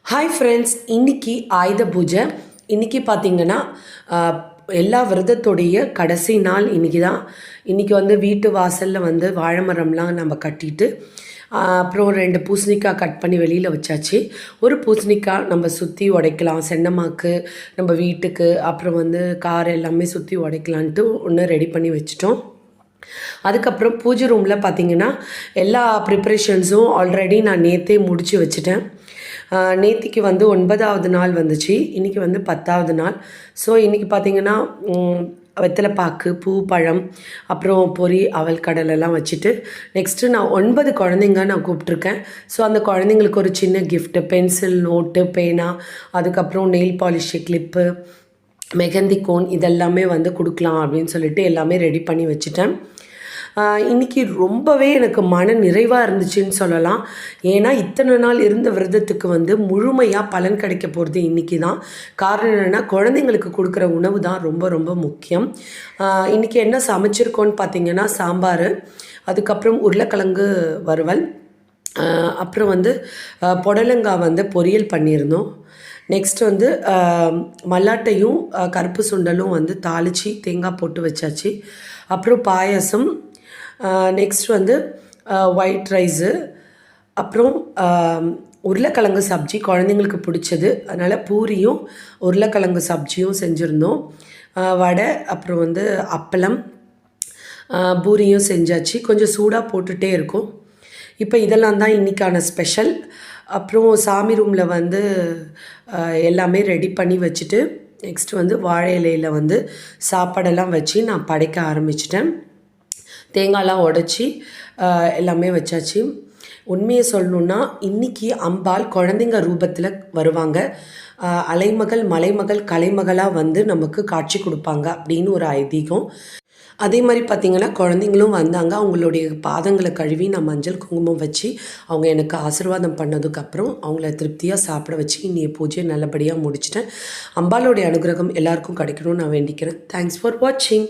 Hi friends, இன்றைக்கி ஆயுத பூஜை. இன்றைக்கி பார்த்திங்கன்னா எல்லா விரதத்துடைய கடைசி நாள் இன்றைக்கி தான். இன்றைக்கி வந்து வீட்டு வாசலில் வந்து வாழை மரம்லாம் நம்ம கட்டிட்டு அப்புறம் 2 பூசணிக்காய் கட் பண்ணி வெளியில் வச்சாச்சு. ஒரு பூசணிக்காய் நம்ம சுற்றி உடைக்கலாம், சென்னமாக்கு நம்ம வீட்டுக்கு, அப்புறம் வந்து கார் எல்லாமே சுற்றி உடைக்கலான்ட்டு ஒன்று ரெடி பண்ணி வச்சிட்டோம். அதுக்கப்புறம் பூஜை ரூமில் பார்த்திங்கன்னா எல்லா ப்ரிப்ரேஷன்ஸும் ஆல்ரெடி நான் நேற்றே முடித்து வச்சுட்டேன். நேத்திக்கு வந்து 9வது நாள் வந்துச்சு, இன்றைக்கி வந்து 10வது நாள். ஸோ இன்றைக்கி பார்த்திங்கன்னா வெத்தலை பாக்கு, பூ, பழம், அப்புறம் பொரி, அவல் கடலெல்லாம் வச்சுட்டு நெக்ஸ்ட்டு நான் 9 குழந்தைங்க நான் கூப்பிட்ருக்கேன். ஸோ அந்த குழந்தைங்களுக்கு ஒரு சின்ன கிஃப்ட்டு, பென்சில், நோட்டு, பேனா, அதுக்கப்புறம் nail polish, clip, mehndi cone இதெல்லாமே வந்து கொடுக்கலாம் அப்படின்னு சொல்லிட்டு எல்லாமே ரெடி பண்ணி வச்சுட்டேன். இன்றைக்கி ரொம்பவே எனக்கு மன நிறைவாக இருந்துச்சுன்னு சொல்லலாம். ஏன்னா இத்தனை நாள் இருந்த விரதத்துக்கு வந்து முழுமையாக பலன் கிடைக்க போகிறது இன்றைக்கி தான். காரணம் என்னென்னா, குழந்தைங்களுக்கு கொடுக்குற உணவு தான் ரொம்ப ரொம்ப முக்கியம். இன்றைக்கி என்ன சமைச்சிருக்கோன்னு பார்த்திங்கன்னா, சாம்பார், அதுக்கப்புறம் உருளைக்கிழங்கு வறுவல், அப்புறம் வந்து புடலங்காய் வந்து பொரியல் பண்ணியிருந்தோம். நெக்ஸ்ட் வந்து மல்லாட்டையும் கருப்பு சுண்டலும் வந்து தாளித்து தேங்காய் போட்டு வச்சாச்சு. அப்புறம் பாயசம், நெக்ஸ்ட் வந்து ஒயிட் ரைஸு, அப்புறம் உருளைக்கிழங்கு சப்ஜி குழந்தைங்களுக்கு பிடிச்சது, அதனால் பூரியும் உருளைக்கிழங்கு சப்ஜியும் செஞ்சுருந்தோம். வடை, அப்புறம் வந்து அப்பளம், பூரியும் செஞ்சாச்சு. கொஞ்சம் சூடாக போட்டுகிட்டே இருக்கும். இப்போ இதெல்லாம் தான் இன்றைக்கான ஸ்பெஷல். அப்புறம் சாமி ரூமில் வந்து எல்லாமே ரெடி பண்ணி வச்சுட்டு நெக்ஸ்ட் வந்து வாழை இலையில் வந்து சாப்பாடெல்லாம் வச்சு நான் படைக்க ஆரம்பிச்சிட்டேன். தேங்காய்லாம் உடச்சி எல்லாமே வச்சாச்சு. உண்மையை சொல்லணுன்னா, இன்றைக்கி அம்பாள் குழந்தைங்க ரூபத்தில் வருவாங்க. அலைமகள், மலைமகள், கலைமகளாக வந்து நமக்கு காட்சி கொடுப்பாங்க அப்படின்னு ஒரு ஐதீகம். அதே மாதிரி பார்த்திங்கன்னா குழந்தைங்களும் வந்தாங்க. அவங்களுடைய பாதங்களை கழுவி நான் மஞ்சள் குங்குமம் வச்சு அவங்க எனக்கு ஆசீர்வாதம் பண்ணதுக்கப்புறம் அவங்கள திருப்தியாக சாப்பிட வச்சு இன்றைய பூஜையை நல்லபடியாக முடிச்சிட்டேன். அம்பாளுடைய அனுகிரகம் எல்லாருக்கும் கிடைக்கணும்னு நான் வேண்டிக்கிறேன். தேங்க்ஸ் ஃபார் வாட்சிங்.